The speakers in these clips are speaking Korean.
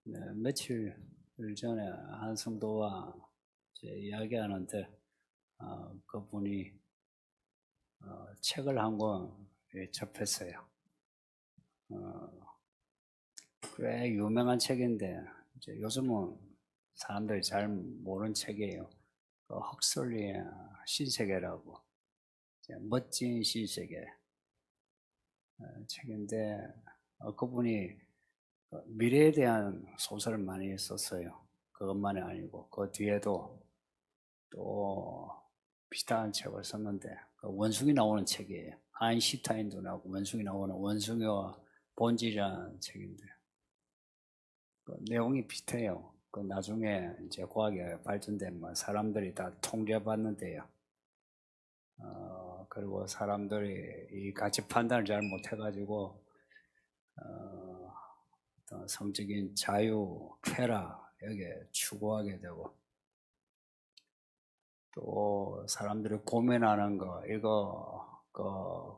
네, 며칠 전에 한 성도와 이야기하는데 그분이 책을 한 권 접했어요. 꽤 유명한 책인데 이제 요즘은 사람들이 잘 모르는 책이에요. 헉슬리의 신세계라고 멋진 신세계 책인데 그분이 미래에 대한 소설을 많이 썼어요. 그것만이 아니고 그 뒤에도 또 비슷한 책을 썼는데 원숭이 나오는 책이에요. 아인슈타인도 나오고 원숭이 나오는 원숭이와 본질이라는 책인데 내용이 비슷해요. 나중에 이제 과학이 발전되면 사람들이 다 통제받는데요. 그리고 사람들이 이 가치 판단을 잘 못해가지고 어떤 성적인 자유, 쾌락 여기에 추구하게 되고 또 사람들이 고민하는 거 이거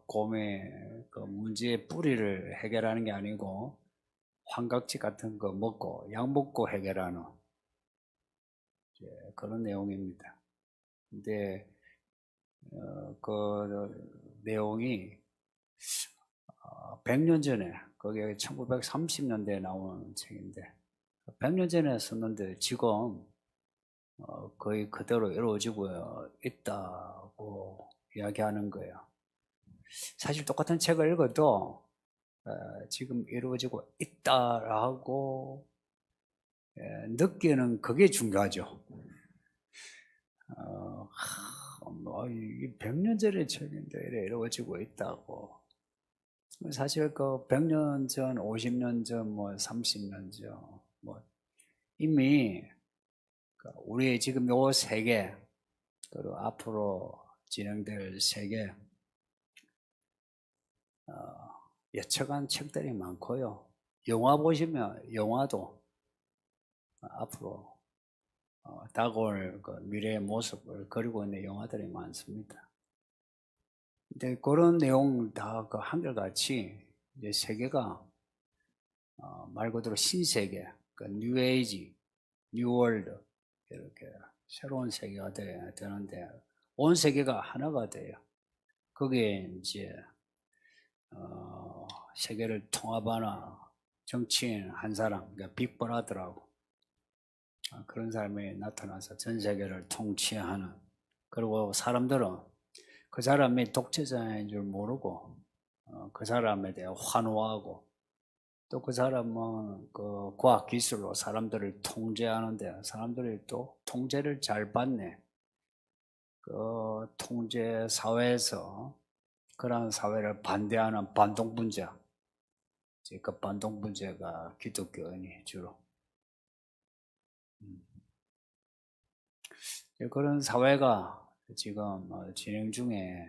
고민 문제의 뿌리를 해결하는 게 아니고 환각지 같은 거 먹고 약 먹고 해결하는 그런 내용입니다. 근데 그 내용이 100년 전에 그게 1930년대에 나온 책인데 100년 전에 썼는데 지금 거의 그대로 이루어지고 있다고 이야기하는 거예요. 사실 똑같은 책을 읽어도 지금 이루어지고 있다라고 느끼는 그게 중요하죠. 이 100년 전의 책인데 이루어지고 있다고. 사실 그 100년 전, 50년 전, 뭐 30년 전, 뭐 이미 우리의 지금 요 세계, 그리고 앞으로 진행될 세계, 예측한 책들이 많고요. 영화 보시면 영화도 앞으로 다가올 그 미래의 모습을 그리고 있는 영화들이 많습니다. 근데 그런 내용 다 그 한결같이 이제 세계가 말 그대로 신세계, 그 뉴에이지, 뉴월드 이렇게 새로운 세계가 되는데 온 세계가 하나가 돼요. 거기에 이제 세계를 통합하는 정치인 한 사람, 그러니까 빅브라더라고 그런 사람이 나타나서 전 세계를 통치하는. 그리고 사람들은 그 사람이 독재자인 줄 모르고 그 사람에 대해 환호하고 또 그 사람은 그 과학 기술로 사람들을 통제하는데 사람들이 또 통제를 잘 받네. 그 통제 사회에서 그러한 사회를 반대하는 반동분자, 그 반동분자가 기독교인이 주로. 그런 사회가 지금 진행 중에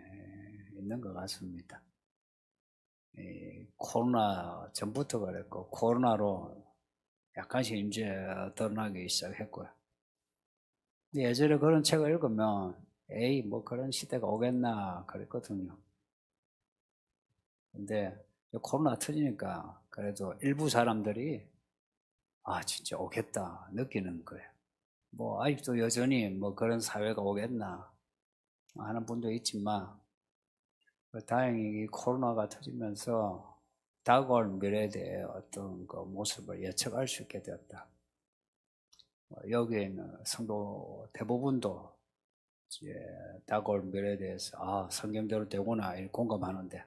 있는 것 같습니다. 코로나 전부터 그랬고 코로나로 약간씩 이제 드러나기 시작했고요. 예전에 그런 책을 읽으면 에이 뭐 그런 시대가 오겠나 그랬거든요. 근데 코로나 터지니까 그래도 일부 사람들이 진짜 오겠다 느끼는 거예요. 뭐 아직도 여전히 뭐 그런 사회가 오겠나 하는 분도 있지만 다행히 코로나가 터지면서 다가올 미래에 대해 어떤 그 모습을 예측할 수 있게 되었다. 여기에 있는 성도 대부분도 이제 다가올 미래에 대해서 성경대로 되구나 이렇게 공감하는데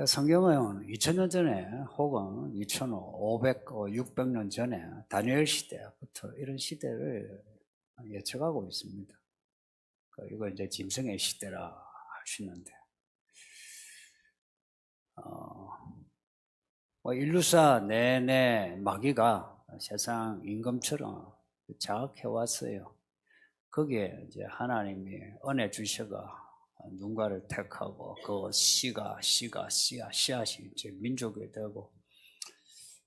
성경은 2000년 전에 혹은 2500, 600년 전에 다니엘 시대부터 이런 시대를 예측하고 있습니다. 이거 이제 짐승의 시대라 할 수 있는데 인류사 내내 마귀가 세상 임금처럼 장악해 왔어요. 거기에 이제 하나님이 은혜 주셔가 누군가를 택하고 그 씨앗이 이제 민족이 되고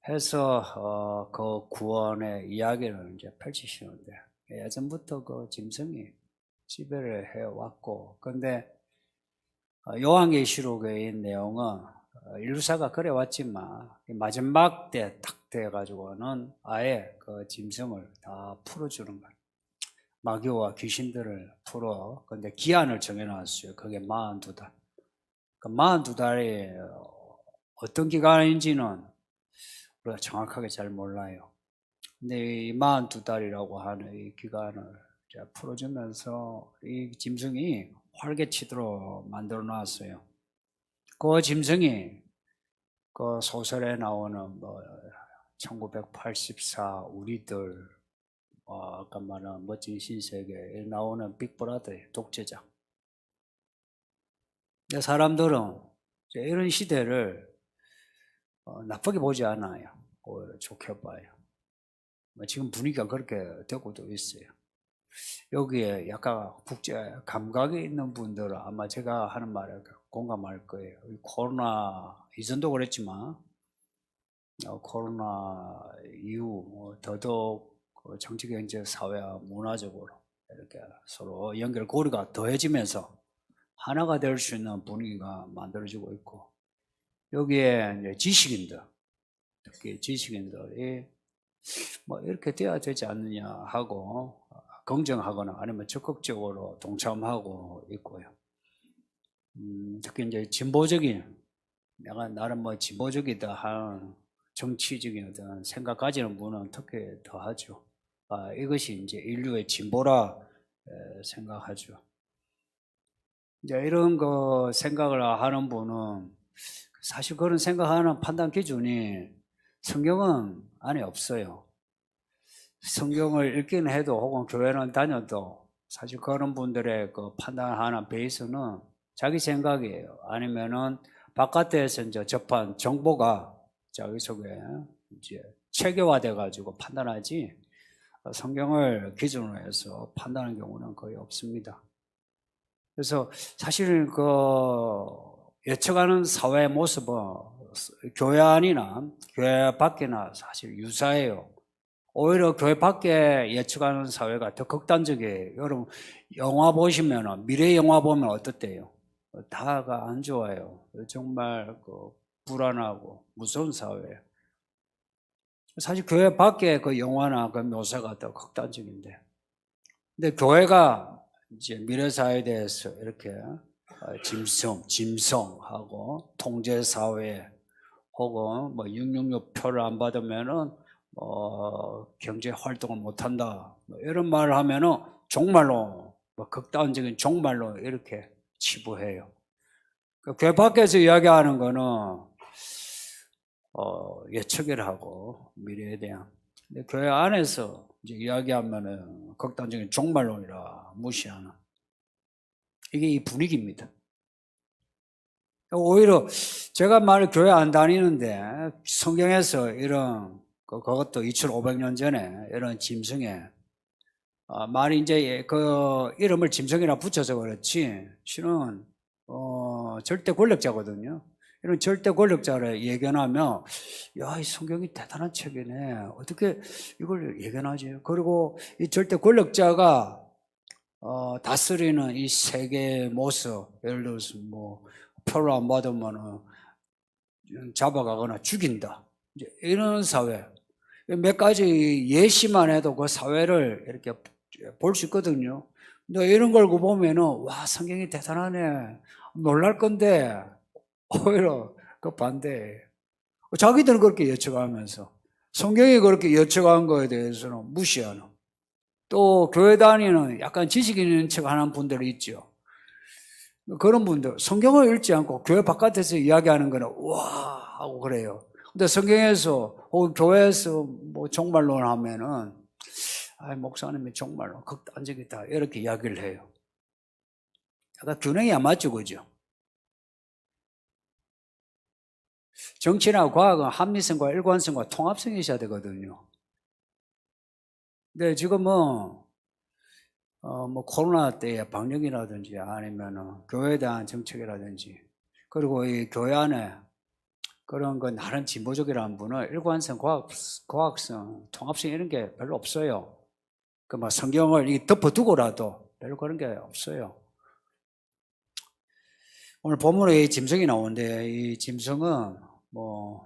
해서 그 구원의 이야기를 이제 펼치시는데 예전부터 그 짐승이 지배를 해왔고 근데 요한계시록의 내용은 인류사가 그래 왔지만 마지막 때 딱 돼가지고는 아예 그 짐승을 다 풀어주는 거예요. 마귀와 귀신들을 풀어. 근데 기한을 정해놨어요. 그게 42달. 그 42달이 어떤 기간인지는 우리가 정확하게 잘 몰라요. 근데 이 42달이라고 하는 이 기간을 풀어주면서 이 짐승이 활개치도록 만들어 놨어요. 그 짐승이 그 소설에 나오는 뭐 1984 우리들 아까 말한 멋진 신세계에 나오는 빅브라더의 독재자. 사람들은 이런 시대를 나쁘게 보지 않아요. 오히려 좋게 봐요. 지금 분위기가 그렇게 되고도 있어요. 여기에 약간 국제 감각이 있는 분들은 아마 제가 하는 말에 공감할 거예요. 코로나 이전도 그랬지만 코로나 이후 더더욱 정치, 경제, 사회, 문화적으로 이렇게 서로 연결고리가 더해지면서 하나가 될 수 있는 분위기가 만들어지고 있고, 여기에 이제 지식인들, 특히 지식인들이 뭐 이렇게 돼야 되지 않느냐 하고 긍정하거나 아니면 적극적으로 동참하고 있고요. 특히 이제 진보적인, 내가 나름 뭐 진보적이다 하는 정치적인 어떤 생각 가지는 분은 특히 더 하죠. 이것이 이제 인류의 진보라 생각하죠. 이제 이런 거 생각을 하는 분은 사실 그런 생각하는 판단 기준이 성경은 안에 없어요. 성경을 읽기는 해도 혹은 교회는 다녀도 사실 그런 분들의 그 판단하는 베이스는 자기 생각이에요. 아니면은 바깥에서 이제 접한 정보가 자기 속에 이제 체계화돼 가지고 판단하지, 성경을 기준으로 해서 판단하는 경우는 거의 없습니다. 그래서 사실 그 예측하는 사회의 모습은 교회 안이나 교회 밖이나 사실 유사해요. 오히려 교회 밖에 예측하는 사회가 더 극단적이에요. 여러분 영화 보시면, 미래 영화 보면 어떻대요? 다가 안 좋아요. 정말 그 불안하고 무서운 사회예요. 사실 교회 밖에 그 영화나 그 묘사가 더 극단적인데, 근데 교회가 이제 미래 사회에 대해서 이렇게 짐승하고 통제 사회, 혹은 뭐 666 표를 안 받으면은 경제 활동을 못 한다, 뭐 이런 말을 하면은 종말로, 뭐 극단적인 종말로 이렇게 치부해요. 그 교회 밖에서 이야기하는 거는 예측을 하고 미래에 대한. 근데 교회 안에서 이제 이야기하면은 극단적인 종말론이라 무시하는, 이게 이 분위기입니다. 오히려 제가 말을 교회 안 다니는데 성경에서 이런 그것도 2500년 전에 이런 짐승에 말이 이제 그 이름을 짐승이라 붙여서 그렇지 실은 절대 권력자거든요. 이런 절대 권력자를 예견하면, 야, 이 성경이 대단한 책이네, 어떻게 이걸 예견하지? 그리고 이 절대 권력자가 다스리는 이 세계의 모습, 예를 들어서 뭐 표를 안 받으면 잡아가거나 죽인다, 이제 이런 사회, 몇 가지 예시만 해도 그 사회를 이렇게 볼 수 있거든요. 근데 이런 걸 보면은, 와, 성경이 대단하네, 놀랄 건데 오히려 그 반대예요. 자기들은 그렇게 예측하면서 성경이 그렇게 예측한 거에 대해서는 무시하는, 또 교회 다니는 약간 지식 있는 척 하는 분들이 있죠. 그런 분들 성경을 읽지 않고 교회 바깥에서 이야기하는 거는 와 하고 그래요. 근데 성경에서 혹은 교회에서 뭐 종말론 하면은, 목사님이 종말론 극단적이다 이렇게 이야기를 해요. 약간 균형이 안 맞죠, 그죠? 정치나 과학은 합리성과 일관성과 통합성이 있어야 되거든요. 근데 지금은 뭐 코로나 때의 방역이라든지 아니면 교회에 대한 정책이라든지, 그리고 이 교회 안에 그런 건 다른 진보적이라는 분은 일관성, 과학성, 통합성 이런 게 별로 없어요. 그 뭐 성경을 덮어두고라도 별로 그런 게 없어요. 오늘 본문에 이 짐승이 나오는데 이 짐승은 뭐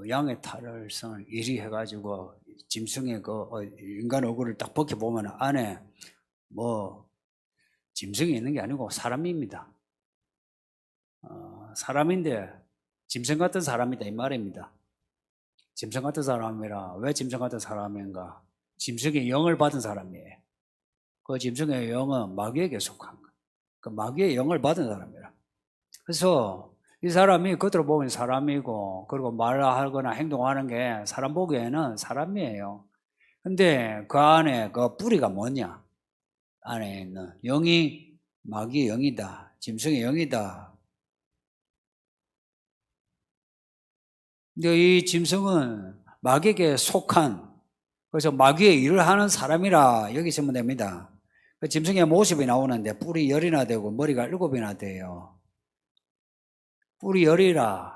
양의 탈을 이리 해가지고 짐승의 인간 얼굴을 딱 벗겨보면 안에 짐승이 있는 게 아니고 사람입니다. 사람인데 짐승 같은 사람이다 이 말입니다. 짐승 같은 사람이라 왜 짐승 같은 사람인가? 짐승의 영을 받은 사람이에요. 그 짐승의 영은 마귀에게 속한 거예요. 그 마귀의 영을 받은 사람이라. 그래서 이 사람이 겉으로 보면 사람이고 그리고 말하거나 행동하는 게 사람 보기에는 사람이에요. 근데 그 안에 그 뿌리가 뭐냐? 안에 있는 영이 마귀의 영이다. 짐승의 영이다. 근데 이 짐승은 마귀에게 속한, 그래서 마귀의 일을 하는 사람이라 여기시면 됩니다. 그 짐승의 모습이 나오는데 뿔이 10이나 되고 머리가 7이나 돼요. 뿔이 10이라.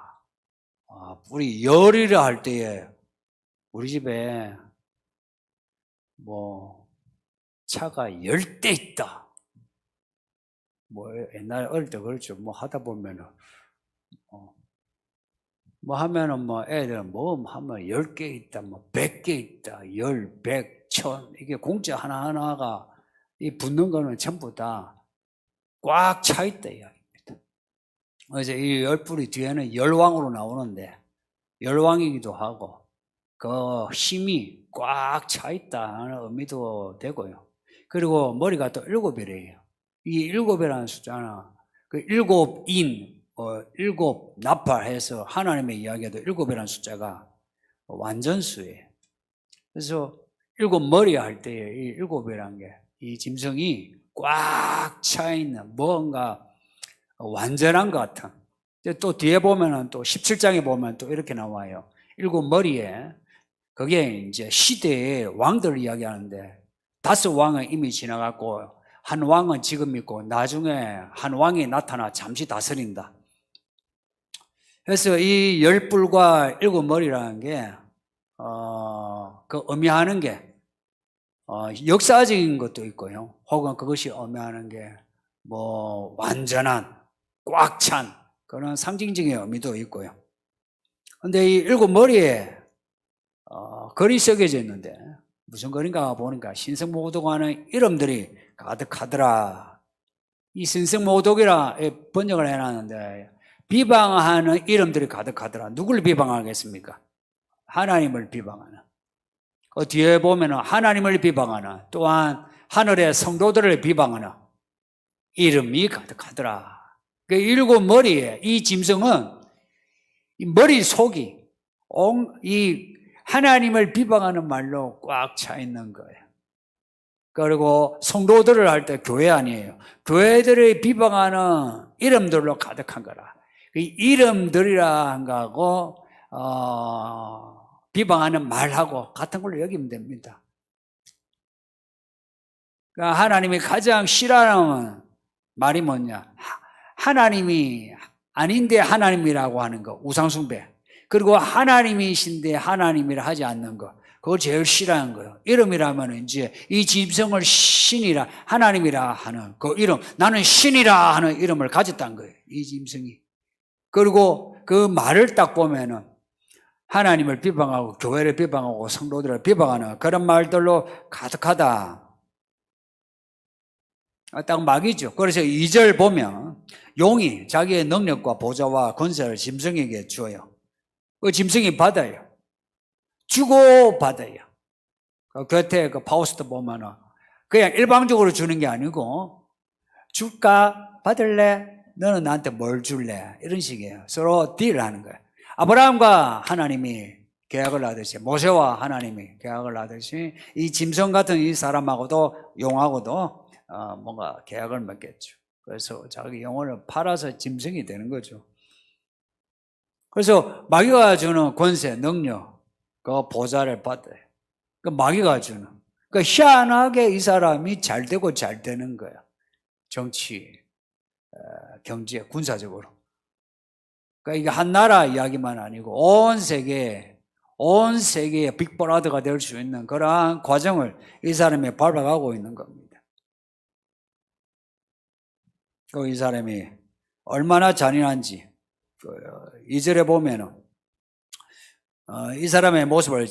뿔이 10이라 할 때에 우리 집에 차가 10대 있다. 옛날에 어릴 때 그렇죠. 하다 보면은 하면은 애들은 하면 10개 있다, 100개 있다, 10, 100, 1000. 이게 공짜 하나하나가 이 붙는 거는 전부 다 꽉 차 있다 이야기입니다. 그래서 이 10뿔이 뒤에는 열왕으로 나오는데 열왕이기도 하고 그 힘이 꽉 차 있다는 의미도 되고요. 그리고 머리가 또 7이래요. 이 7이라는 숫자는 그 7인 7 나팔해서 하나님의 이야기에도 7이라는 숫자가 완전수예요. 그래서 7머리 할 때에 이 7이라는 게 이 짐승이 꽉 차 있는 뭔가 완전한 것 같은. 또 뒤에 보면은 또 17장에 보면 또 이렇게 나와요. 7머리에 그게 이제 시대의 왕들 이야기하는데 5왕은 이미 지나갔고 한 왕은 지금 있고 나중에 한 왕이 나타나 잠시 다스린다. 그래서 이 10뿔과 7머리라는 게 그 의미하는 게 역사적인 것도 있고요. 혹은 그것이 의미하는 게 완전한 꽉 찬 그런 상징적인 의미도 있고요. 근데 이 7머리에 글이 새겨져 있는데 무슨 글인가 보니까 신성모독하는 이름들이 가득하더라. 이 신성모독이라 번역을 해놨는데 비방하는 이름들이 가득하더라. 누굴 비방하겠습니까? 하나님을 비방하는. 그 뒤에 보면 하나님을 비방하는, 또한 하늘의 성도들을 비방하는 이름이 가득하더라. 그 7머리에 이 짐승은 이 머릿속이 이 하나님을 비방하는 말로 꽉 차 있는 거예요. 그리고 성도들을 할 때 교회 아니에요. 교회들을 비방하는 이름들로 가득한 거라. 이 이름들이라 한 거하고 비방하는 말하고 같은 걸로 여기면 됩니다. 그러니까 하나님이 가장 싫어하는 말이 뭐냐? 하나님이 아닌데 하나님이라고 하는 거, 우상숭배. 그리고 하나님이신데 하나님이라 하지 않는 거, 그걸 제일 싫어하는 거예요. 이름이라면 이제 이 짐승을 신이라, 하나님이라 하는 그 이름, 나는 신이라 하는 이름을 가졌다는 거예요, 이 짐승이. 그리고 그 말을 딱 보면은 하나님을 비방하고 교회를 비방하고 성도들을 비방하는 그런 말들로 가득하다. 딱 막이죠. 그래서 2절 보면 용이 자기의 능력과 보좌와 권세를 짐승에게 주어요. 그 짐승이 받아요. 주고 받아요. 그 곁에 그 파우스트 보면은 그냥 일방적으로 주는 게 아니고 줄까? 받을래? 너는 나한테 뭘 줄래? 이런 식이에요. 서로 딜을 하는 거예요. 아브라함과 하나님이 계약을 하듯이, 모세와 하나님이 계약을 하듯이 이 짐승 같은 이 사람하고도 용하고도 뭔가 계약을 맺겠죠. 그래서 자기 영혼을 팔아서 짐승이 되는 거죠. 그래서 마귀가 주는 권세, 능력, 그 보좌를 받아요. 그 마귀가 주는. 그 희한하게 이 사람이 잘 되고 잘 되는 거예요. 정치, 경제, 군사적으로. 그러니까 이게 한 나라 이야기만 아니고 온 세계에 빅브라더가 될 수 있는 그러한 과정을 이 사람이 밟아가고 있는 겁니다. 이 사람이 얼마나 잔인한지 2절에 보면은 이 사람의 모습을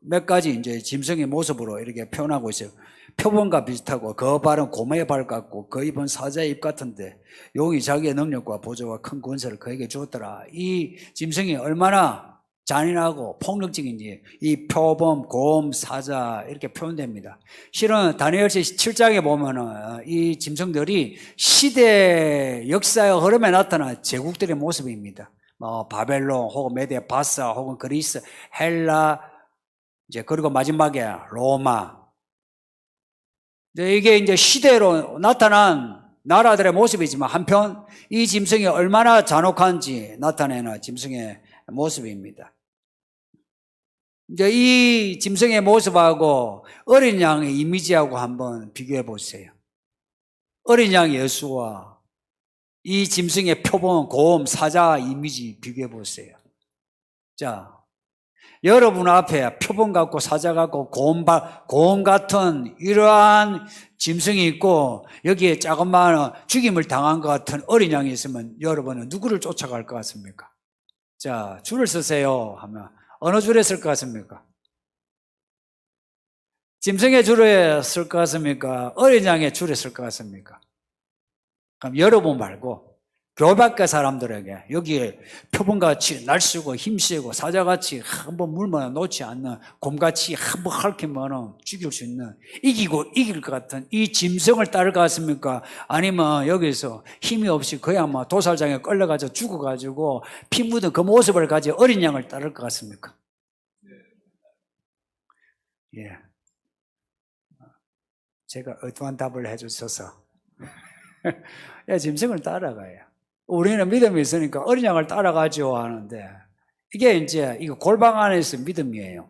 몇 가지 이제 짐승의 모습으로 이렇게 표현하고 있어요. 표범과 비슷하고 그 발은 곰의 발 같고 그 입은 사자의 입 같은데 용이 자기의 능력과 보조와 큰 권세를 그에게 주었더라. 이 짐승이 얼마나 잔인하고 폭력적인지 이 표범, 곰, 사자 이렇게 표현됩니다. 실은 다니엘서 7장에 보면은 이 짐승들이 시대 역사의 흐름에 나타난 제국들의 모습입니다. 바벨론 혹은 메데 바사 혹은 그리스, 헬라 이제 그리고 마지막에 로마. 이게 이제 시대로 나타난 나라들의 모습이지만 한편 이 짐승이 얼마나 잔혹한지 나타내는 짐승의 모습입니다. 이제 이 짐승의 모습하고 어린 양의 이미지하고 한번 비교해 보세요. 어린 양 예수와 이 짐승의 표본, 곰, 사자 이미지 비교해 보세요. 자, 여러분 앞에 표본 같고 사자 같고 곰 같은 이러한 짐승이 있고 여기에 조그마한 죽임을 당한 것 같은 어린 양이 있으면 여러분은 누구를 쫓아갈 것 같습니까? 자, 줄을 서세요 하면 어느 줄에 쓸 것 같습니까? 짐승의 줄에 쓸 것 같습니까? 어린 양의 줄에 쓸 것 같습니까? 그럼 여러분 말고 교밖의 사람들에게 여기에 표범같이 날씨고 힘세고 사자같이 한번 물면 놓지 않는 곰같이 한번 핥히면 죽일 수 있는 이길 것 같은 이 짐승을 따를 것 같습니까? 아니면 여기서 힘이 없이 그냥 도살장에 끌려가서 죽어가지고 피 묻은 그 모습을 가진 어린 양을 따를 것 같습니까? 예. 제가 어떠한 답을 해주셔서 짐승을 따라가요. 우리는 믿음이 있으니까 어린 양을 따라가죠 하는데 이게 이제 이거 골방 안에서 믿음이에요.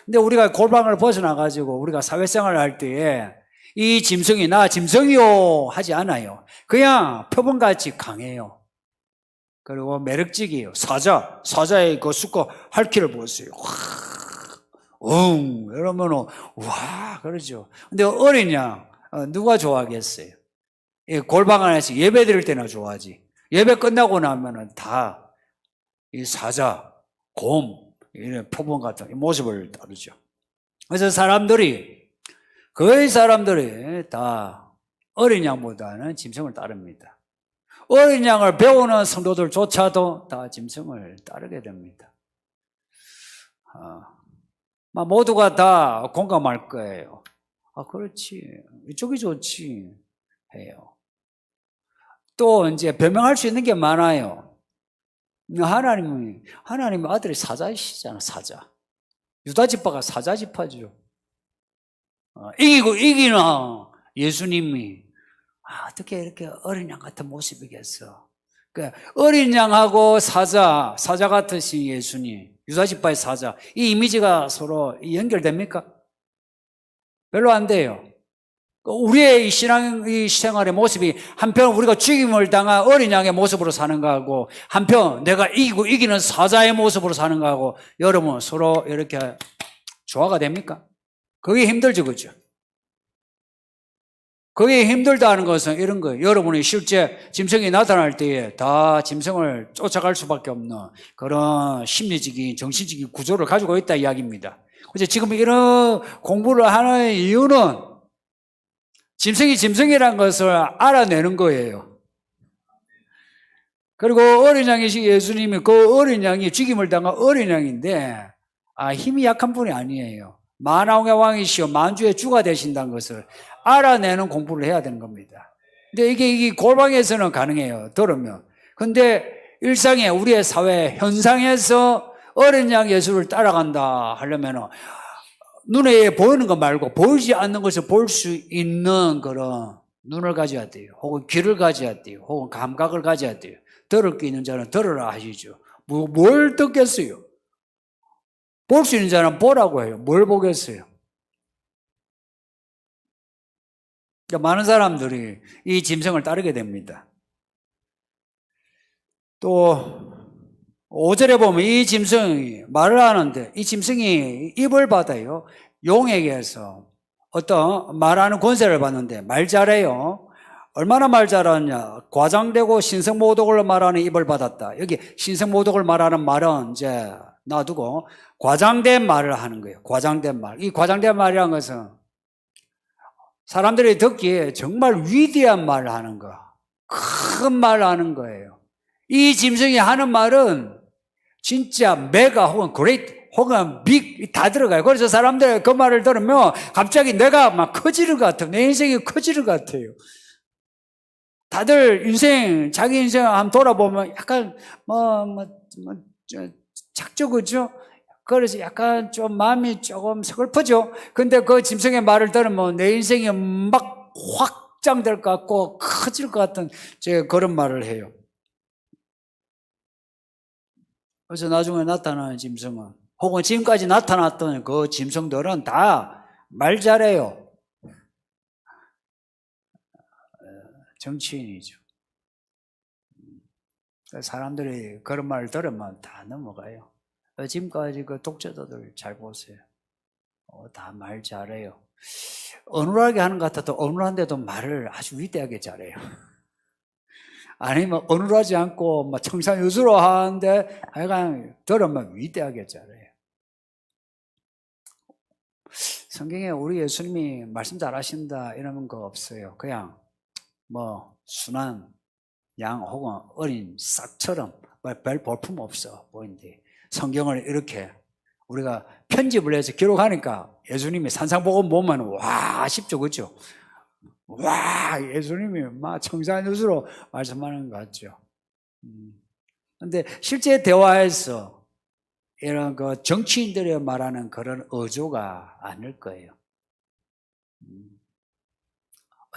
근데 우리가 골방을 벗어나가지고 우리가 사회생활을 할 때에 이 짐승이 나 짐승이요 하지 않아요. 그냥 표범같이 강해요. 그리고 매력적이에요. 사자의 그 수컷 핥기를 보세요. 이러면은 와 그러죠. 근데 어린 양 누가 좋아하겠어요? 골방 안에서 예배 드릴 때나 좋아하지. 예배 끝나고 나면은 다 이 사자, 곰, 이런 표범 같은 이 모습을 따르죠. 그래서 거의 사람들이 다 어린 양보다는 짐승을 따릅니다. 어린 양을 배우는 성도들조차도 다 짐승을 따르게 됩니다. 모두가 다 공감할 거예요. 그렇지. 이쪽이 좋지. 해요. 또 이제 변명할 수 있는 게 많아요. 하나님 아들이 사자이시잖아, 사자. 유다 지파가 사자 지파죠. 이기는 예수님이 어떻게 이렇게 어린 양 같은 모습이겠어. 그러니까 어린 양하고 사자 같으신 예수님, 유다 지파의 사자, 이 이미지가 서로 연결됩니까? 별로 안 돼요. 우리의 이 생활의 모습이 한편 우리가 죽임을 당한 어린 양의 모습으로 사는 거하고 한편 내가 이기는 사자의 모습으로 사는 거하고 여러분 서로 이렇게 조화가 됩니까? 그게 힘들죠, 그죠? 그게 힘들다 하는 것은 이런 거예요. 여러분이 실제 짐승이 나타날 때에 다 짐승을 쫓아갈 수밖에 없는 그런 심리적인, 정신적인 구조를 가지고 있다 이야기입니다. 그래서 지금 이런 공부를 하는 이유는 짐승이 짐승이라는 것을 알아내는 거예요. 그리고 어린 양이신 예수님이 그 어린 양이 죽임을 당한 어린 양인데 힘이 약한 분이 아니에요. 만왕의 왕이시오 만주의 주가 되신다는 것을 알아내는 공부를 해야 되는 겁니다. 근데 이게 골방에서는 가능해요. 들으면. 근데 일상에 우리의 사회 현상에서 어린 양 예수를 따라간다 하려면 눈에 보이는 거 말고 보이지 않는 것을 볼 수 있는 그런 눈을 가져야 돼요. 혹은 귀를 가져야 돼요. 혹은 감각을 가져야 돼요. 들을 게 있는 자는 들으라 하시죠. 뭘 듣겠어요? 볼 수 있는 자는 보라고 해요. 뭘 보겠어요? 그러니까 많은 사람들이 이 짐승을 따르게 됩니다. 또 5절에 보면 이 짐승이 말을 하는데 이 짐승이 입을 받아요. 용에게서 어떤 말하는 권세를 받는데 말 잘해요. 얼마나 말 잘하느냐. 과장되고 신성모독을 말하는 입을 받았다. 여기 신성모독을 말하는 말은 이제 놔두고 과장된 말을 하는 거예요. 과장된 말. 이 과장된 말이라는 것은 사람들이 듣기에 정말 위대한 말을 하는 거, 큰 말을 하는 거예요. 이 짐승이 하는 말은 진짜 메가 혹은 그레이트 혹은 빅 다 들어가요. 그래서 사람들이 그 말을 들으면 갑자기 내가 막 커지는 것 같아요. 내 인생이 커지는 것 같아요. 다들 인생, 자기 인생 한번 돌아보면 약간 작죠, 그죠? 그래서 약간 좀 마음이 조금 서글프죠. 근데 그 짐승의 말을 들으면 내 인생이 막 확장될 것 같고 커질 것 같은 제가 그런 말을 해요. 그래서 나중에 나타나는 짐승은 혹은 지금까지 나타났던 그 짐승들은 다 말 잘해요. 정치인이죠. 사람들이 그런 말을 들으면 다 넘어가요. 지금까지 그 독재자들 잘 보세요. 다 말 잘해요. 어눌하게 하는 것 같아도 어눌한데도 말을 아주 위대하게 잘해요. 아니면 어눌하지 않고 막 청산유수로 하는데 하여간 들으면 위대하게 잘해요. 성경에 우리 예수님이 말씀 잘하신다 이러는 거 없어요. 그냥 뭐 순한 양 혹은 어린 싹처럼 별 볼품 없어 보이는데 성경을 이렇게 우리가 편집을 해서 기록하니까 예수님이 산상복음 보면 와 싶죠, 그렇죠? 와 예수님이 막 청산유수로 말씀하는 것 같죠. 근데 실제 대화에서 이런 그 정치인들이 말하는 그런 어조가 아닐 거예요.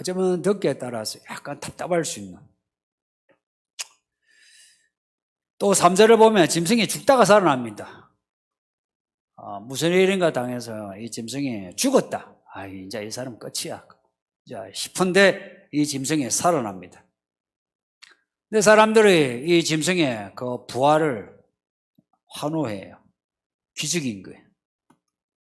어쩌면 듣기에 따라서 약간 답답할 수 있는. 또 3절을 보면 짐승이 죽다가 살아납니다. 무슨 일인가 당해서 이 짐승이 죽었다. 이제 이 사람 끝이야. 싶은데 이 짐승이 살아납니다. 근데 사람들이 이 짐승의 그 부활을 환호해요. 기적인 거예요.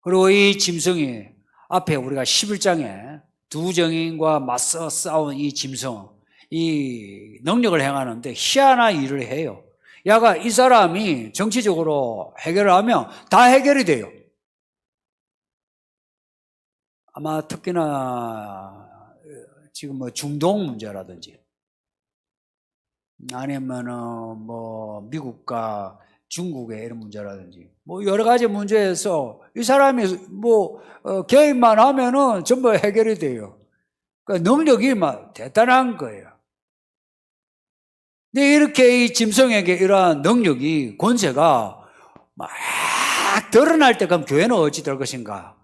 그리고 이 짐승이 앞에 우리가 11장에 두 정인과 맞서 싸운 이 짐승, 이 능력을 행하는데 희한한 일을 해요. 야가 이 사람이 정치적으로 해결을 하면 다 해결이 돼요. 아마 특히나 지금 뭐 중동 문제라든지 아니면은 뭐 미국과 중국의 이런 문제라든지 뭐 여러 가지 문제에서 이 사람이 뭐 개입만 하면은 전부 해결이 돼요. 그러니까 능력이 막 대단한 거예요. 근데 이렇게 이 짐승에게 이러한 능력이 권세가 막 드러날 때 그럼 교회는 어찌 될 것인가?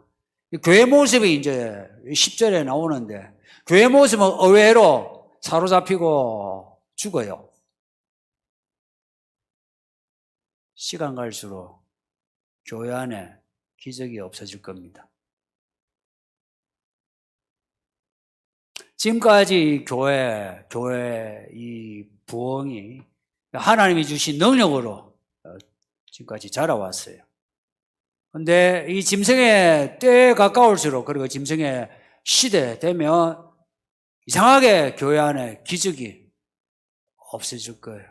교회 모습이 이제 10절에 나오는데 교회 모습은 의외로 사로잡히고 죽어요. 시간 갈수록 교회 안에 기적이 없어질 겁니다. 지금까지 교회 이 부흥이 하나님이 주신 능력으로 지금까지 자라왔어요. 근데 이 짐승의 때에 가까울수록 그리고 짐승의 시대 되면 이상하게 교회 안에 기적이 없어질 거예요.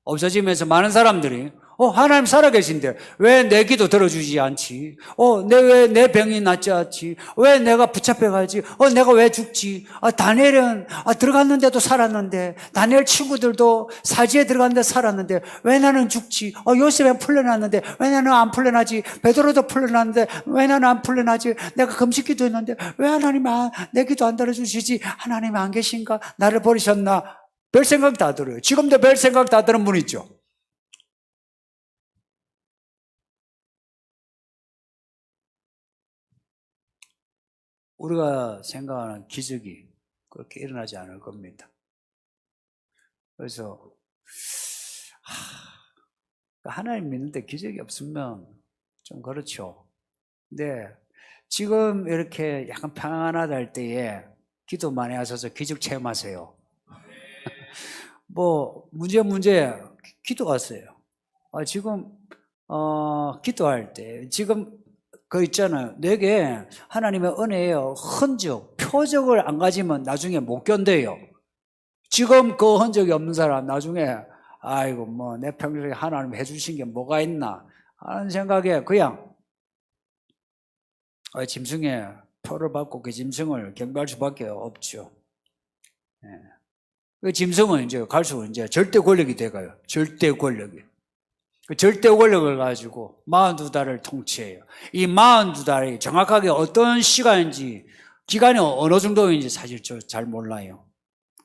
없어지면서 많은 사람들이 하나님 살아계신데 왜 내 기도 들어주지 않지? 왜 내 병이 낫지 않지? 왜 내가 붙잡혀가지? 내가 왜 죽지? 다니엘은 들어갔는데도 살았는데 다니엘 친구들도 사지에 들어갔는데 살았는데 왜 나는 죽지? 요셉은 풀려났는데 왜 나는 안 풀려나지? 베드로도 풀려났는데 왜 나는 안 풀려나지? 내가 금식기도 했는데 왜 하나님 내 기도 안 들어주시지? 하나님 안 계신가? 나를 버리셨나? 별 생각 다 들어요. 지금도 별 생각 다 드는 분 있죠. 우리가 생각하는 기적이 그렇게 일어나지 않을 겁니다. 그래서 하나님 믿는데 기적이 없으면 좀 그렇죠. 근데 지금 이렇게 약간 평안하다 할 때에 기도 많이 하셔서 기적 체험하세요. 뭐 문제 기도하세요. 지금 기도할 때 지금 그 있잖아요. 내게 하나님의 은혜의 흔적, 표적을 안 가지면 나중에 못 견뎌요. 지금 그 흔적이 없는 사람 나중에 아이고 뭐 내 평생에 하나님 해주신 게 뭐가 있나 하는 생각에 그냥 짐승에 표를 받고 그 짐승을 경배할 수밖에 없죠. 예. 그 짐승은 이제 갈수록 이제 절대 권력이 돼가요. 절대 권력이. 그 절대 권력을 가지고 42달을 통치해요. 이 42달이 정확하게 어떤 시간인지 기간이 어느 정도인지 사실 저 잘 몰라요.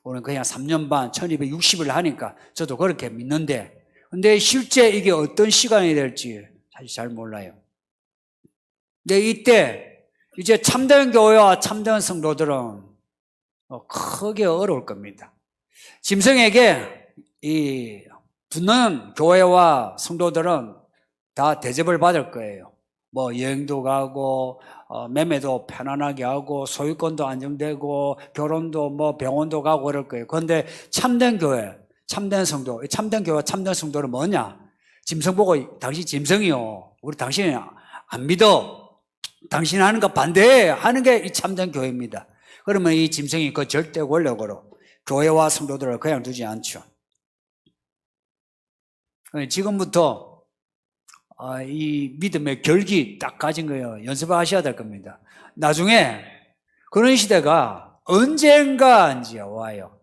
오늘 그냥 3년 반 1260을 하니까 저도 그렇게 믿는데 근데 실제 이게 어떤 시간이 될지 사실 잘 몰라요. 근데 이때 이제 참된 교회와 참된 성도들은 크게 어려울 겁니다. 짐승에게 이 붙는 교회와 성도들은 다 대접을 받을 거예요. 뭐 여행도 가고 매매도 편안하게 하고 소유권도 안정되고 결혼도 뭐 병원도 가고 그럴 거예요. 그런데 참된 교회, 참된 성도, 참된 교회와 참된 성도는 뭐냐? 짐승 보고 당신 짐승이요. 우리 당신 안 믿어. 당신 하는 거 반대해 하는 게 이 참된 교회입니다. 그러면 이 짐승이 그 절대 권력으로 교회와 성도들을 그냥 두지 않죠. 지금부터 이 믿음의 결기 딱 가진 거예요. 연습하셔야 될 겁니다. 나중에 그런 시대가 언젠가 이제 와요.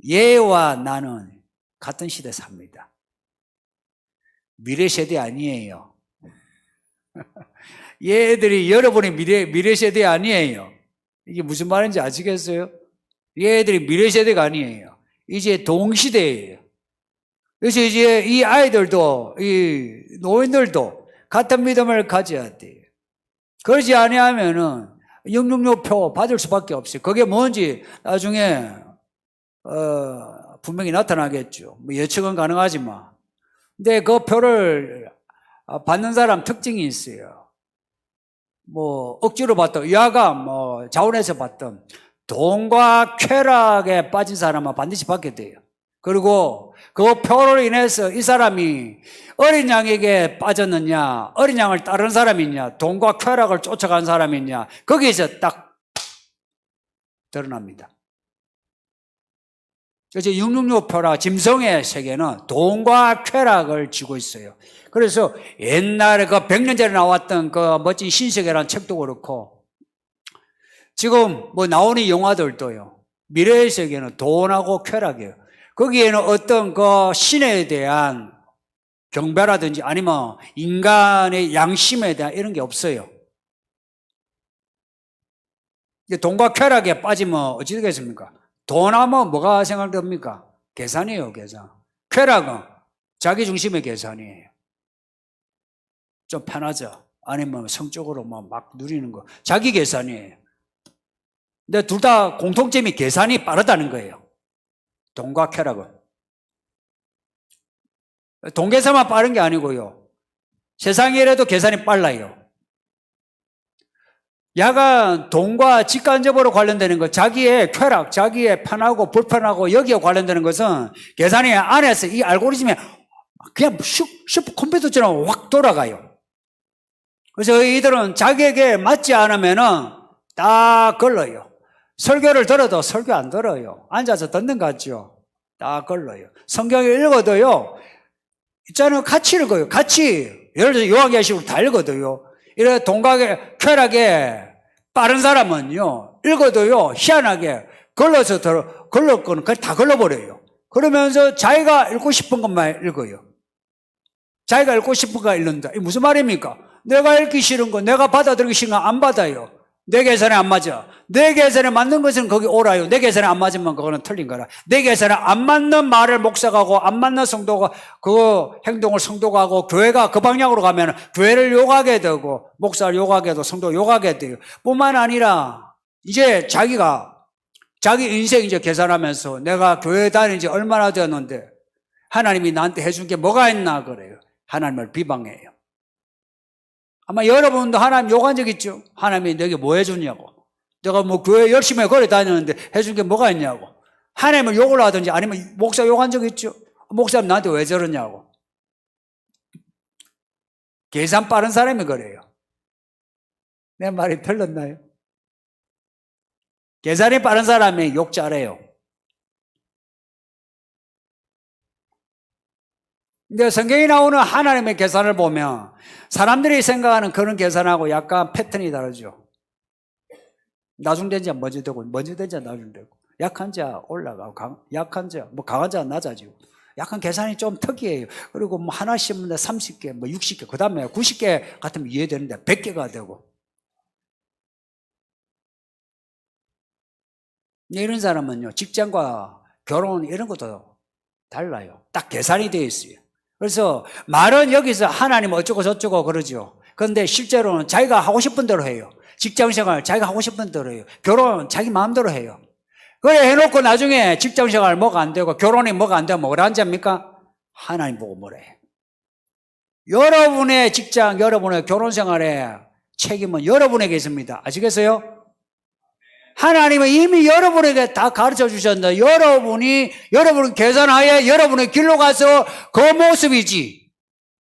얘와 나는 같은 시대 삽니다. 미래 세대 아니에요. 얘들이 여러분의 미래 세대 아니에요. 이게 무슨 말인지 아시겠어요? 얘들이 미래 세대가 아니에요. 이제 동시대예요. 그래서 이제 이 아이들도 이 노인들도 같은 믿음을 가져야 돼요. 그러지 아니하면은 666표 받을 수밖에 없어요. 그게 뭔지 나중에 분명히 나타나겠죠. 뭐 예측은 가능하지만, 근데 그 표를 받는 사람 특징이 있어요. 뭐 억지로 받던 의아가 뭐 자원해서 받던 돈과 쾌락에 빠진 사람은 반드시 받게 돼요. 그리고 그 표로 인해서 이 사람이 어린 양에게 빠졌느냐, 어린 양을 따르는 사람이냐, 돈과 쾌락을 쫓아간 사람이냐, 거기에서 딱 드러납니다. 그래서 666표라 짐승의 세계는 돈과 쾌락을 쥐고 있어요. 그래서 옛날에 그 100년 전에 나왔던 그 멋진 신세계라는 책도 그렇고, 지금 뭐 나오는 영화들도요, 미래의 세계는 돈하고 쾌락이에요. 거기에는 어떤 그 신에 대한 경배라든지 아니면 인간의 양심에 대한 이런 게 없어요. 돈과 쾌락에 빠지면 어찌 되겠습니까? 돈하면 뭐가 생각됩니까? 계산이에요, 계산. 쾌락은 자기 중심의 계산이에요. 좀 편하죠? 아니면 성적으로 막 누리는 거. 자기 계산이에요. 근데 둘 다 공통점이 계산이 빠르다는 거예요. 돈과 쾌락은. 돈 계산만 빠른 게 아니고요. 세상이라도 계산이 빨라요. 야간 돈과 직간접으로 관련되는 것, 자기의 쾌락, 자기의 편하고 불편하고 여기에 관련되는 것은 계산이 안에서 이 알고리즘에 그냥 슈퍼컴퓨터처럼 확 돌아가요. 그래서 이들은 자기에게 맞지 않으면은 딱 걸러요. 설교를 들어도 설교 안 들어요. 앉아서 듣는 것 같죠? 딱 걸러요. 성경을 읽어도요, 있잖아요. 같이 읽어요. 같이. 예를 들어서 요한계시록 다 읽어도요. 이래 돈과 쾌락에 빠른 사람은요, 읽어도요, 희한하게 걸렀거는 그걸 다 걸러버려요. 그러면서 자기가 읽고 싶은 것만 읽어요. 자기가 읽고 싶은 거 읽는다. 이게 무슨 말입니까? 내가 읽기 싫은 거, 내가 받아들이기 싫은 거 안 받아요. 내 계산에 안 맞아. 내 계산에 맞는 것은 거기 오라요. 내 계산에 안 맞으면 그거는 틀린 거라. 내 계산에 안 맞는 말을 목사가 하고 안 맞는 성도가 그 행동을 성도가 하고 교회가 그 방향으로 가면 교회를 욕하게 되고 목사를 욕하게 되고 성도 욕하게 돼요. 뿐만 아니라 이제 자기가 자기 인생 이제 계산하면서 내가 교회 다닌 지 얼마나 되었는데 하나님이 나한테 해준 게 뭐가 있나 그래요. 하나님을 비방해요. 아마 여러분도 하나님 욕한 적 있죠? 하나님이 내게 뭐 해줬냐고. 내가 뭐 교회 열심히 걸어 다녔는데 해준 게 뭐가 있냐고. 하나님을 욕을 하든지 아니면 목사 욕한 적 있죠? 목사님 나한테 왜 저러냐고. 계산 빠른 사람이 그래요. 내 말이 틀렸나요? 계산이 빠른 사람이 욕 잘해요. 근데 성경에 나오는 하나님의 계산을 보면 사람들이 생각하는 그런 계산하고 약간 패턴이 다르죠. 나중된 자 먼저 되고, 먼저 된 자 나중 되고, 약한 자 올라가고, 약한 자, 강한 자 낮아지고. 약간 계산이 좀 특이해요. 그리고 하나 심는데 30개, 60개, 그 다음에 90개 같으면 이해되는데 100개가 되고. 이런 사람은요, 직장과 결혼 이런 것도 달라요. 딱 계산이 되어 있어요. 그래서 말은 여기서 하나님 어쩌고 저쩌고 그러죠. 그런데 실제로는 자기가 하고 싶은 대로 해요. 직장생활 자기가 하고 싶은 대로 해요. 결혼 자기 마음대로 해요. 그래 해놓고 나중에 직장생활 뭐가 안 되고 결혼이 뭐가 안 되면 뭐라 앉습니까? 하나님 보고 뭐래 해. 여러분의 직장, 여러분의 결혼생활에 책임은 여러분에게 있습니다. 아시겠어요? 하나님은 이미 여러분에게 다 가르쳐 주셨는데 여러분 계산하에 여러분의 길로 가서 그 모습이지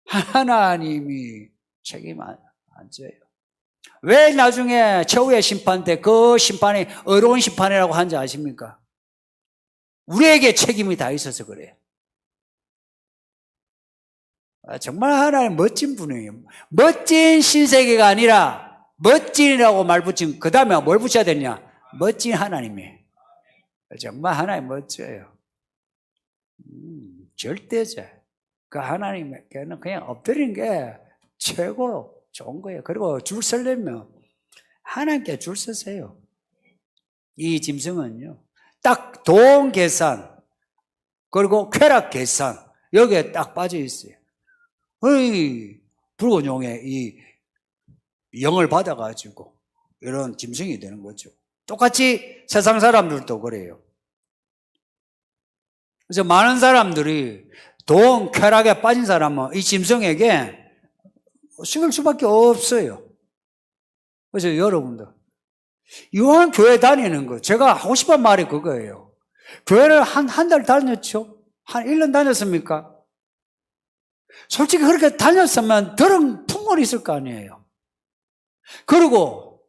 하나님이 책임 안 져요. 왜 나중에 최후의 심판 때 그 심판이 어려운 심판이라고 한지 아십니까? 우리에게 책임이 다 있어서 그래요. 정말 하나님 멋진 분이에요. 멋진 신세계가 아니라 멋진이라고 말 붙이면 그 다음에 뭘 붙여야 되냐? 멋진 하나님이에요. 정말 하나님 멋져요. 절대자. 그 하나님께는 그냥 엎드리는 게 최고 좋은 거예요. 그리고 줄 서려면 하나님께 줄 서세요. 이 짐승은요, 딱 돈 계산, 그리고 쾌락 계산, 여기에 딱 빠져 있어요. 붉은 용의 이 영을 받아가지고 이런 짐승이 되는 거죠. 똑같이 세상 사람들도 그래요. 그래서 많은 사람들이 돈, 쾌락에 빠진 사람은 이 짐승에게 식을 수밖에 없어요. 그래서 여러분들, 이왕 교회 다니는 거, 제가 하고 싶은 말이 그거예요. 교회를 한 달 다녔죠? 한 1년 다녔습니까? 솔직히 그렇게 다녔으면 들은 풍물이 있을 거 아니에요. 그리고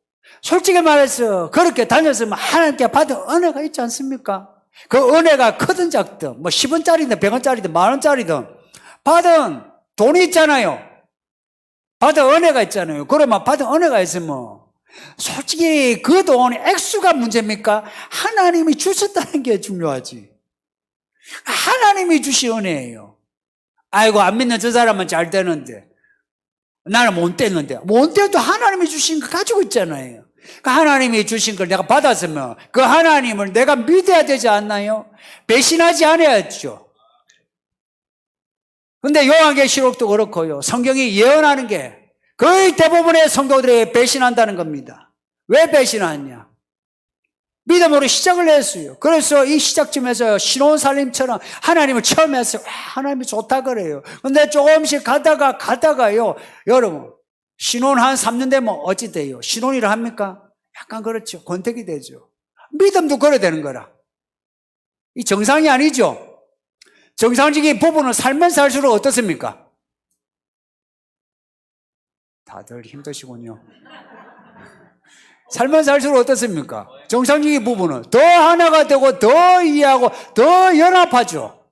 솔직히 말해서 그렇게 다녔으면 하나님께 받은 은혜가 있지 않습니까? 그 은혜가 크든 작든 10원짜리든 100원짜리든 만원짜리든 받은 돈이 있잖아요. 받은 은혜가 있잖아요. 그러면 받은 은혜가 있으면 솔직히 그 돈이 액수가 문제입니까? 하나님이 주셨다는 게 중요하지. 하나님이 주신 은혜예요. 아이고 안 믿는 저 사람은 잘 되는데 나는 못 되는데 못 돼도 하나님이 주신 거 가지고 있잖아요. 그 하나님이 주신 걸 내가 받았으면 그 하나님을 내가 믿어야 되지 않나요? 배신하지 않아야죠. 근데 요한계시록도 그렇고요. 성경이 예언하는 게 거의 대부분의 성도들이 배신한다는 겁니다. 왜 배신하냐? 믿음으로 시작을 했어요. 그래서 이 시작점에서 신혼살림처럼 하나님을 처음 했어요. 하나님이 좋다 그래요. 근데 조금씩 가다가요. 여러분, 신혼 한 3년 되면 어찌 돼요? 신혼이라 합니까? 약간 그렇죠. 권태기 되죠. 믿음도 그래 되는 거라. 이 정상이 아니죠. 정상적인 부부는 살면 살수록 어떻습니까? 다들 힘드시군요. 살면 살수록 어떻습니까? 정상적인 부부는 더 하나가 되고 더 이해하고 더 연합하죠.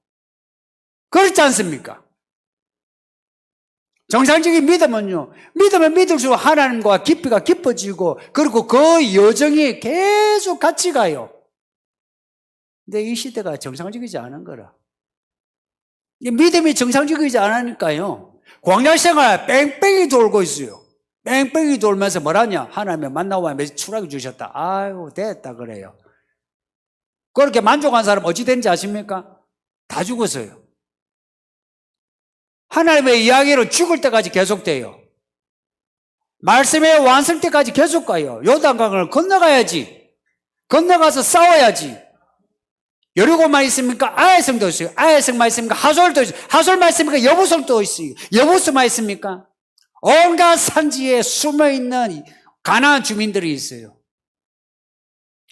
그렇지 않습니까? 정상적인 믿음은요, 믿으면 믿을수록 하나님과 깊이가 깊어지고 그리고 그 여정이 계속 같이 가요. 근데 이 시대가 정상적이지 않은 거라. 이 믿음이 정상적이지 않으니까요, 광야생활 뺑뺑이 돌고 있어요. 뺑뺑이 돌면서 뭐라냐? 하나님의 만나고 몇 추락이 주셨다. 아유 됐다 그래요. 그렇게 만족한 사람 어찌 되는지 아십니까? 다 죽었어요. 하나님의 이야기는 죽을 때까지 계속돼요. 말씀의 완성 때까지 계속 가요. 요단강을 건너가야지. 건너가서 싸워야지. 여리고만 있습니까? 아이성도 있어요. 아이성만 있습니까? 하솔도 있어요. 하솔만 있습니까? 여부성도 있어요. 여부스만 있습니까? 온갖 산지에 숨어있는 가나안 주민들이 있어요.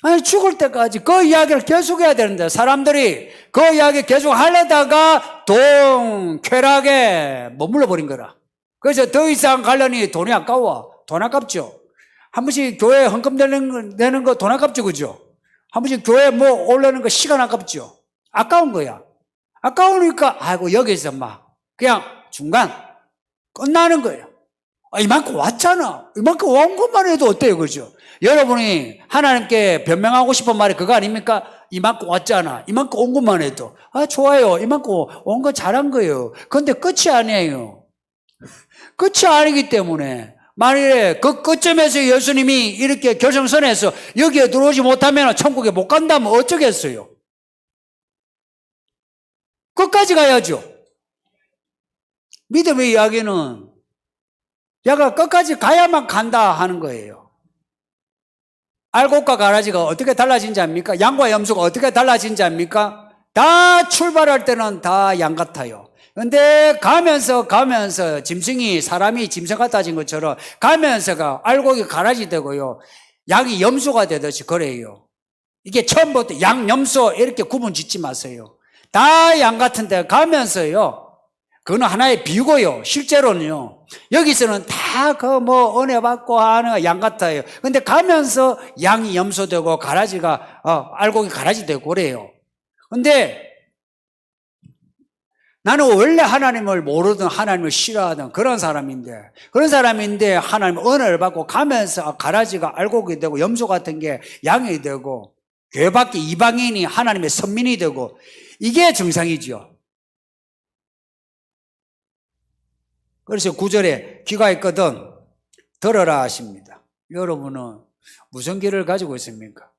아니 죽을 때까지 그 이야기를 계속해야 되는데 사람들이 그 이야기 계속 하려다가 돈, 쾌락에 머물러 버린 거라. 그래서 더 이상 가려니 돈이 아까워. 돈 아깝죠. 한 번씩 교회 헌금 내는 거 돈 아깝죠, 그죠? 한 번씩 교회 올려는 거 시간 아깝죠. 아까운 거야. 아까우니까 아이고 여기서 막 그냥 중간 끝나는 거예요. 이만큼 왔잖아. 이만큼 온 것만 해도 어때요? 그죠? 여러분이 하나님께 변명하고 싶은 말이 그거 아닙니까? 이만큼 왔잖아. 이만큼 온 것만 해도. 좋아요. 이만큼 온 거 잘한 거예요. 그런데 끝이 아니에요. 끝이 아니기 때문에 만일에 그 끝점에서 예수님이 이렇게 결정선에서 여기에 들어오지 못하면 천국에 못 간다면 어쩌겠어요? 끝까지 가야죠. 믿음의 이야기는 야가 끝까지 가야만 간다 하는 거예요. 알곡과 가라지가 어떻게 달라진지 압니까? 양과 염소가 어떻게 달라진지 압니까? 다 출발할 때는 다 양 같아요. 근데 가면서 짐승이 사람이 짐승 같아진 것처럼 가면서가 알곡이 가라지 되고요. 양이 염소가 되듯이 그래요. 이게 처음부터 양, 염소 이렇게 구분 짓지 마세요. 다 양 같은데 가면서요. 그건 하나의 비유고요. 실제로는요. 여기서는 다 은혜 받고 하는 양 같아요. 근데 가면서 양이 염소 되고 가라지가 알곡이 가라지 되고 그래요. 근데 나는 원래 하나님을 모르든 하나님을 싫어하든 그런 사람인데 하나님 은혜를 받고 가면서 가라지가 알곡이 되고 염소 같은 게 양이 되고 교회 밖에 이방인이 하나님의 선민이 되고 이게 정상이죠. 그래서 9절에 귀가 있거든 들어라 하십니다. 여러분은 무슨 귀를 가지고 있습니까?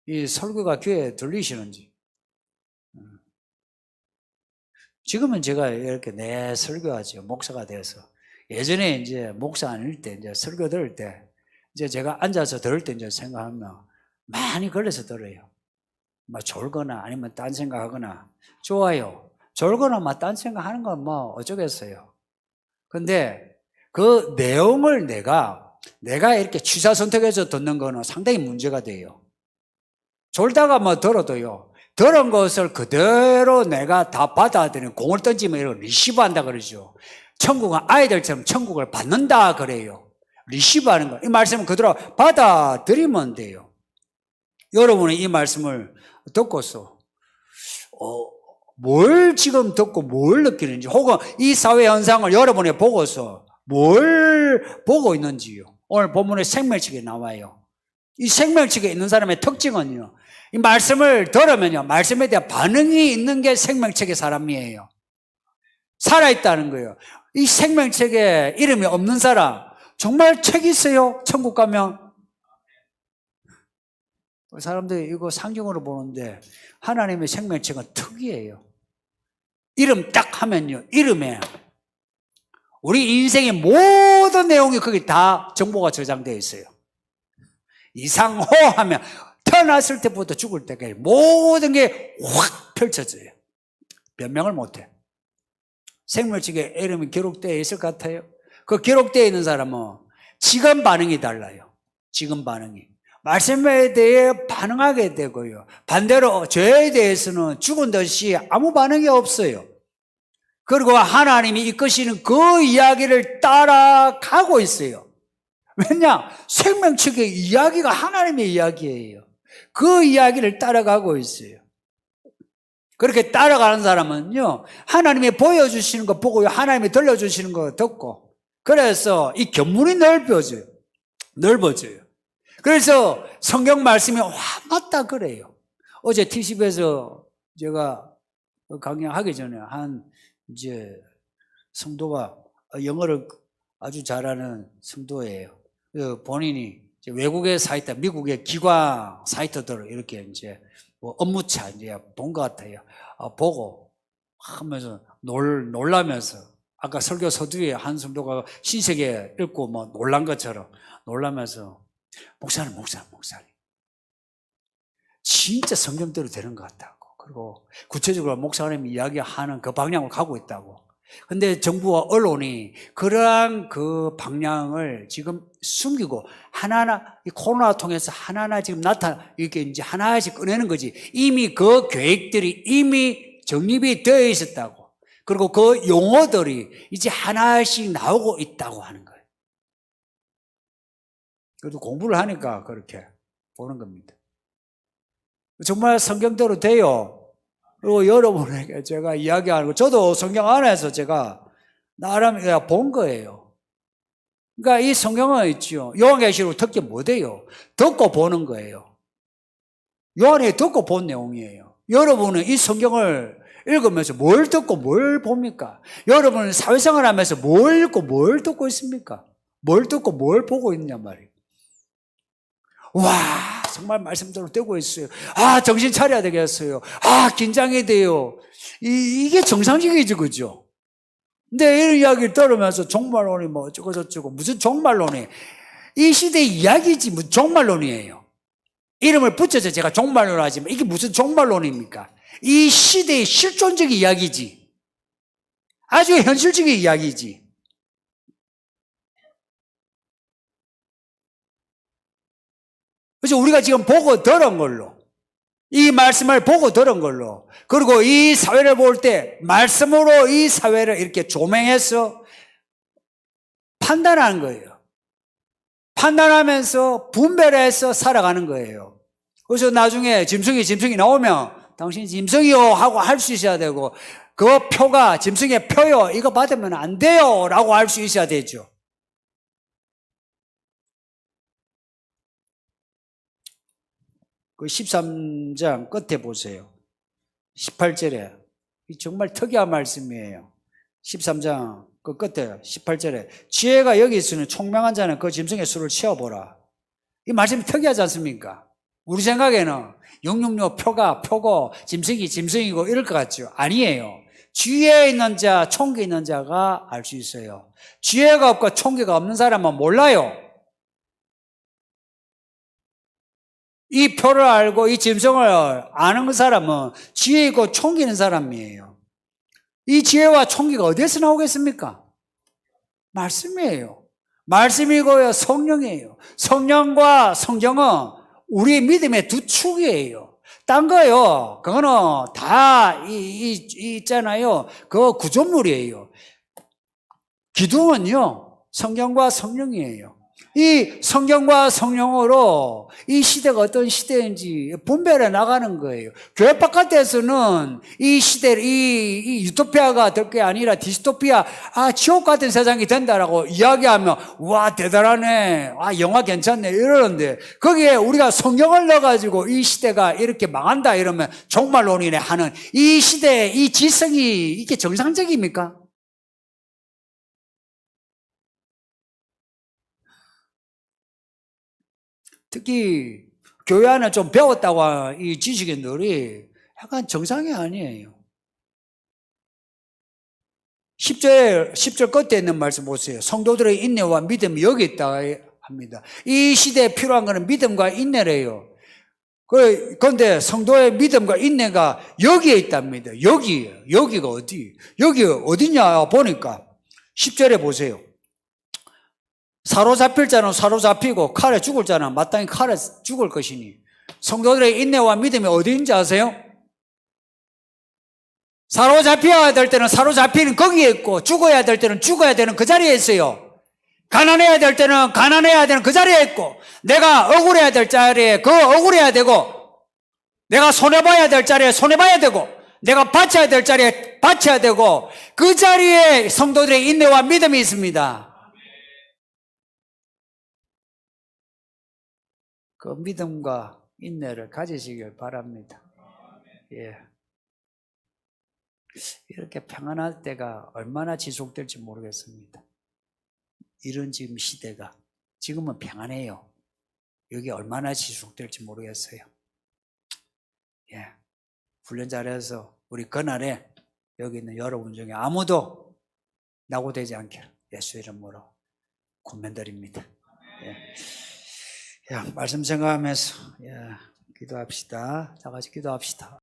이 설교가 귀에 들리시는지. 지금은 제가 이렇게 내 설교하죠. 목사가 돼서. 예전에 이제 목사 아닐 때, 이제 설교 들을 때, 이제 제가 앉아서 들을 때 이제 생각하면 많이 걸려서 들어요. 졸거나 아니면 딴 생각하거나. 좋아요. 졸거나 딴 생각하는 건 어쩌겠어요. 근데 그 내용을 내가 이렇게 취사 선택해서 듣는 거는 상당히 문제가 돼요. 졸다가 들어도요. 들은 것을 그대로 내가 다 받아들이는 공을 던지면 이런 리시브한다 그러죠. 천국은 아이들처럼 천국을 받는다 그래요. 리시브하는 거. 이 말씀은 그대로 받아들이면 돼요. 여러분이 이 말씀을 듣고서 뭘 지금 듣고 뭘 느끼는지 혹은 이 사회 현상을 여러분이 보고서 뭘 보고 있는지요. 오늘 본문에 생명책에 나와요. 이 생명책에 있는 사람의 특징은요. 이 말씀을 들으면요. 말씀에 대한 반응이 있는 게 생명책의 사람이에요. 살아있다는 거예요. 이 생명책에 이름이 없는 사람 정말 책 있어요? 천국 가면? 사람들이 이거 상징으로 보는데 하나님의 생명책은 특이해요. 이름 딱 하면요. 이름에 우리 인생의 모든 내용이 거기 다 정보가 저장되어 있어요. 이상호 하면 태어났을 때부터 죽을 때까지 모든 게 확 펼쳐져요. 변명을 못해. 생물책에 이름이 기록되어 있을 것 같아요. 그 기록되어 있는 사람은 지금 반응이 달라요. 지금 반응이. 말씀에 대해 반응하게 되고요. 반대로 죄에 대해서는 죽은 듯이 아무 반응이 없어요. 그리고 하나님이 이끄시는 그 이야기를 따라가고 있어요. 왜냐? 생명책의 이야기가 하나님의 이야기예요. 그 이야기를 따라가고 있어요. 그렇게 따라가는 사람은요, 하나님이 보여주시는 거 보고요, 하나님이 들려주시는 거 듣고, 그래서 이 견문이 넓어져요. 그래서 성경 말씀이 맞다 그래요. 어제 TCB에서 제가 강의하기 전에 이제 성도가 영어를 아주 잘하는 성도예요. 본인이 외국의 사이트, 미국의 기관 사이트들을 이렇게 이제 업무차 이제 본 것 같아요. 보고 하면서 놀라면서 아까 설교 서두에 한 성도가 신세계 읽고 놀란 것처럼 놀라면서 목사님 진짜 성경대로 되는 것 같다고. 그리고 구체적으로 목사님이 이야기하는 그 방향으로 가고 있다고. 근데 정부와 언론이 그러한 그 방향을 지금 숨기고 하나하나 이 코로나 통해서 하나하나 지금 이렇게 이제 하나씩 꺼내는 거지. 이미 그 계획들이 이미 정립이 되어 있었다고. 그리고 그 용어들이 이제 하나씩 나오고 있다고 하는 거예요. 그래도 공부를 하니까 그렇게 보는 겁니다. 정말 성경대로 돼요. 그리고 여러분에게 제가 이야기하는 거, 저도 성경 안에서 제가 나름 내가 본 거예요. 그러니까 이 성경은 있죠. 요한계시록 특히 뭐돼요? 듣고 보는 거예요. 요한이 듣고 본 내용이에요. 여러분은 이 성경을 읽으면서 뭘 듣고 뭘 봅니까? 여러분은 사회생활 하면서 뭘 읽고 뭘 듣고 있습니까? 뭘 듣고 뭘 보고 있냐 말이에요. 와, 정말 말씀대로 되고 있어요. 아, 정신 차려야 되겠어요. 아, 긴장이 돼요. 이게 정상적이죠, 그죠? 근데 이런 이야기를 들으면서 종말론이 뭐 어쩌고저쩌고, 무슨 종말론이, 이 시대의 이야기지, 무슨 종말론이에요. 이름을 붙여서 제가 종말론 하지만 이게 무슨 종말론입니까? 이 시대의 실존적인 이야기지. 아주 현실적인 이야기지. 그래서 우리가 지금 보고 들은 걸로, 이 말씀을 보고 들은 걸로, 그리고 이 사회를 볼 때 말씀으로 이 사회를 이렇게 조명해서 판단하는 거예요. 판단하면서 분별해서 살아가는 거예요. 그래서 나중에 짐승이 나오면 당신 짐승이요 하고 할 수 있어야 되고, 그 표가 짐승의 표요, 이거 받으면 안 돼요 라고 할 수 있어야 되죠. 그 13장 끝에 보세요. 18절에 정말 특이한 말씀이에요. 13장 그 끝에 18절에 지혜가 여기 있으니 총명한 자는 그 짐승의 수를 채워보라. 이 말씀이 특이하지 않습니까? 우리 생각에는 666 표가 표고 짐승이 짐승이고 이럴 것 같죠? 아니에요. 지혜에 있는 자, 총기 있는 자가 알 수 있어요. 지혜가 없고 총기가 없는 사람은 몰라요. 이 표를 알고 이 짐승을 아는 사람은 지혜 있고 총기 있는 사람이에요. 이 지혜와 총기가 어디에서 나오겠습니까? 말씀이에요. 말씀이고요, 성령이에요. 성령과 성경은 우리의 믿음의 두 축이에요. 딴 거요, 그거는 다 있잖아요. 그거 구조물이에요. 기둥은요, 성경과 성령이에요. 이 성경과 성령으로 이 시대가 어떤 시대인지 분별해 나가는 거예요. 교회 바깥에서는 이 시대, 이 유토피아가 될 게 아니라 디스토피아, 지옥 같은 세상이 된다라고 이야기하면, 와, 대단하네. 영화 괜찮네. 이러는데, 거기에 우리가 성경을 넣어가지고 이 시대가 이렇게 망한다 이러면 종말론이네 하는 이 시대의 이 지성이 이게 정상적입니까? 특히 교회 안에 좀 배웠다고 하는 이 지식인들이 약간 정상이 아니에요. 10절 끝에 있는 말씀 보세요. 성도들의 인내와 믿음이 여기 있다 합니다. 이 시대에 필요한 것은 믿음과 인내래요. 그런데 성도의 믿음과 인내가 여기에 있답니다. 여기가 어디? 여기 어디냐 보니까 10절에 보세요. 사로잡힐 자는 사로잡히고 칼에 죽을 자는 마땅히 칼에 죽을 것이니. 성도들의 인내와 믿음이 어디인지 아세요? 사로잡혀야 될 때는 사로잡히는 거기에 있고, 죽어야 될 때는 죽어야 되는 그 자리에 있어요. 가난해야 될 때는 가난해야 되는 그 자리에 있고, 내가 억울해야 될 자리에 억울해야 되고, 내가 손해봐야 될 자리에 손해봐야 되고, 내가 바쳐야 될 자리에 바쳐야 되고, 그 자리에 성도들의 인내와 믿음이 있습니다. 그 믿음과 인내를 가지시길 바랍니다. 예. 이렇게 평안할 때가 얼마나 지속될지 모르겠습니다. 이런 지금 시대가 지금은 평안해요. 여기 얼마나 지속될지 모르겠어요. 예. 훈련 잘해서 우리 그날에 여기 있는 여러분 중에 아무도 낙오되지 않게 예수 이름으로 권면드립니다. 예. 말씀 생각하면서 기도합시다. 다 같이 기도합시다.